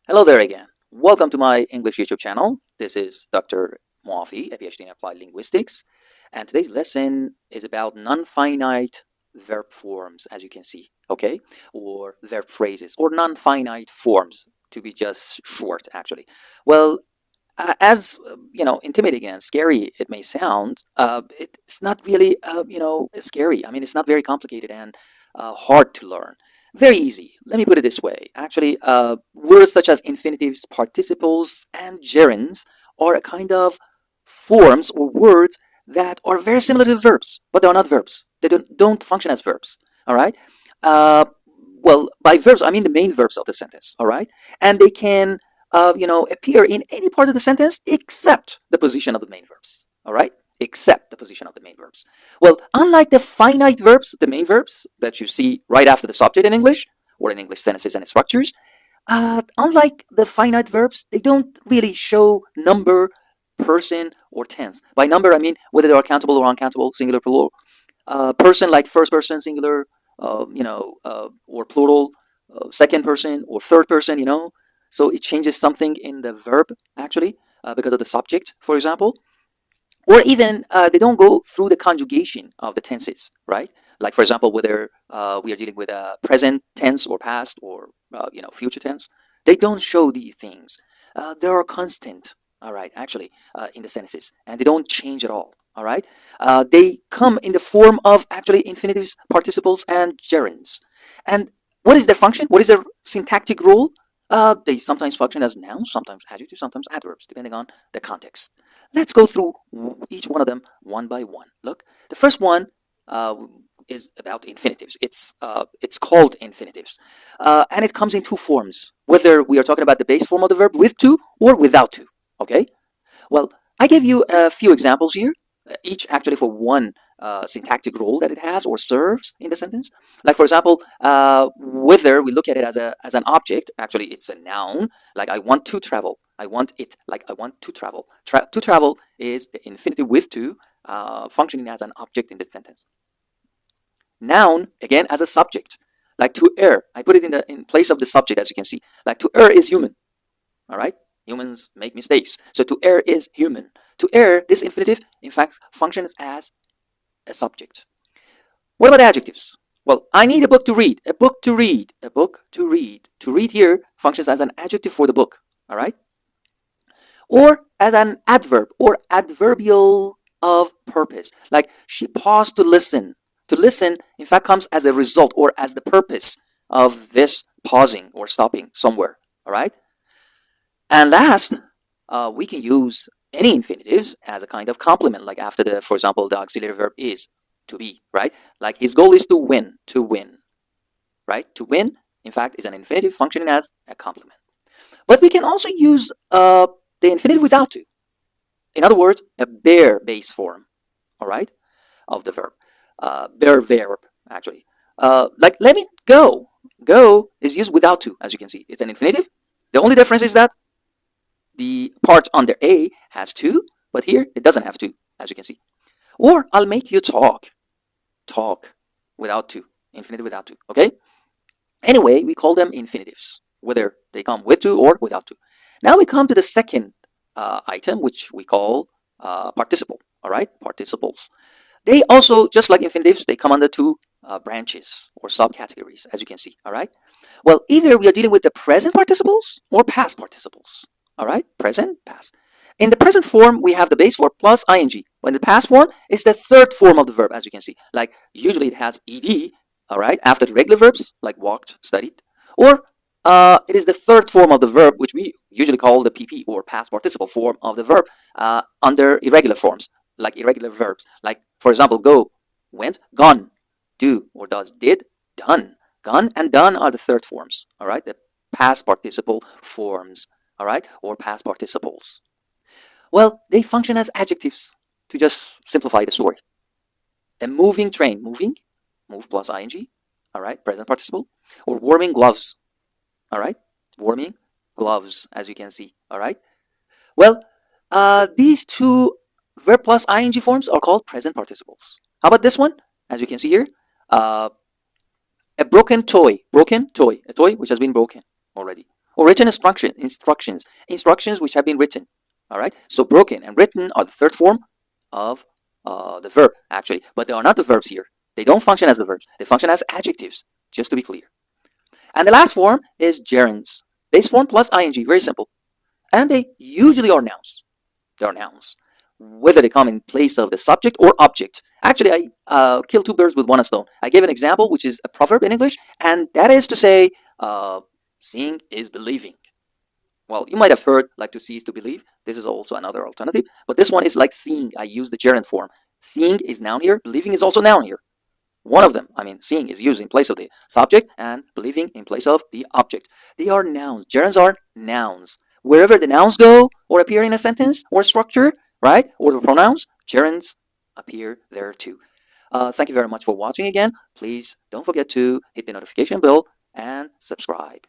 Hello there again. Welcome to my English YouTube channel. This is Dr. Moafi, a PhD in Applied Linguistics. And today's lesson is about non-finite verb forms, as you can see, okay? Or verb phrases, or non-finite forms, to be just short, actually. Well, as intimidating and scary it may sound, it's not really, scary. I mean, it's not very complicated and hard to learn. Very easy. Let me put it this way. Actually, words such as infinitives, participles, and gerunds are a kind of forms or words that are very similar to verbs, but they're not verbs. They don't function as verbs. All right. Uh, well, by verbs, I mean the main verbs of the sentence. All right, and they can appear in any part of the sentence except the position of the main verbs. All right, except the position of the main verbs. Well, unlike the finite verbs, the main verbs that you see right after the subject in English or in English sentences and structures, unlike the finite verbs, they don't really show number, person, or tense. By number, I mean whether they are countable or uncountable, singular, plural. Person like first person, singular, or plural, second person or third person, so it changes something in the verb actually because of the subject, for example. Or even they don't go through the conjugation of the tenses, right? Like, for example, whether we are dealing with a present tense or past or future tense, they don't show these things. They are constant, all right, actually, in the sentences, and they don't change at all. All right, they come in the form of actually infinitives, participles, and gerunds. And what is their function? What is their syntactic role? They sometimes function as nouns, sometimes adjectives, sometimes adverbs, depending on the context. Let's go through each one of them one by one. Look, the first one uh, is about infinitives. It's called infinitives, and it comes in two forms. Whether we are talking about the base form of the verb with to or without to. Okay. Well, I gave you a few examples here, each actually for one syntactic role that it has or serves in the sentence. Like, for example, whether we look at it as an object, actually it's a noun. Like, I want to travel. I want it. Like, I want to travel. To travel is the infinitive with to, functioning as an object in this sentence. Noun, again, as a subject. Like, to err. I put it in place of the subject, as you can see. Like, to err is human. All right. Humans make mistakes. So to err is human. To err, this infinitive, in fact, functions as a subject. What about adjectives? Well, I need a book to read. A book to read. A book to read. To read here functions as an adjective for the book. All right? Or as an adverb or adverbial of purpose. Like, she paused to listen. To listen, in fact, comes as a result or as the purpose of this pausing or stopping somewhere. All right? And last, we can use any infinitives as a kind of complement, like after the, for example, the auxiliary verb is, to be, right? Like, his goal is to win, right? To win, in fact, is an infinitive functioning as a complement. But we can also use the infinitive without to. In other words, a bare base form, all right, of the verb. Bare verb, actually. Like, let me go. Go is used without to, as you can see. It's an infinitive. The only difference is that the part under A has to, but here it doesn't have to, as you can see. Or I'll make you talk. Talk without to. Infinitive without to. Okay? Anyway, we call them infinitives, whether they come with to or without to. Now we come to the second item, which we call participle. All right? Participles. They also, just like infinitives, they come under two branches or subcategories, as you can see. All right? Well, either we are dealing with the present participles or past participles. All right, present, past. In the present form, we have the base form plus ing. But in the past form, it's the third form of the verb, as you can see. Like, usually it has ed, all right, after the regular verbs, like walked, studied. Or it is the third form of the verb, which we usually call the pp, or past participle form of the verb, under irregular forms, like irregular verbs. Like, for example, go, went, gone, do, or does, did, done. Gone and done are the third forms, all right, the past participle forms. All right, or past participles. Well, they function as adjectives, to just simplify the story. A moving train, moving, move plus ing, all right, present participle. Or warming gloves, all right, warming gloves, as you can see, all right. Well, these two verb plus ing forms are called present participles. How about this one? As you can see here, a broken toy, a toy which has been broken already. or written instructions which have been written. All right. So broken and written are the third form of the verb, actually, but they are not the verbs here. They don't function as the verbs. They function as adjectives, just to be clear. And the last form is gerunds. Base form plus ing, very simple. And they usually are nouns. They are nouns, whether they come in place of the subject or object. Actually, I kill two birds with one stone. I gave an example, which is a proverb in English, and that is to say, seeing is believing. Well, you might have heard like to see is to believe. This is also another alternative, but this one is like seeing. I use the gerund form. Seeing is noun here. Believing is also noun here. One of them, I mean, seeing is used in place of the subject and believing in place of the object. They are nouns. Gerunds are nouns. Wherever the nouns go or appear in a sentence or structure, right, or the pronouns, gerunds appear there too. Thank you very much for watching again. Please don't forget to hit the notification bell and subscribe.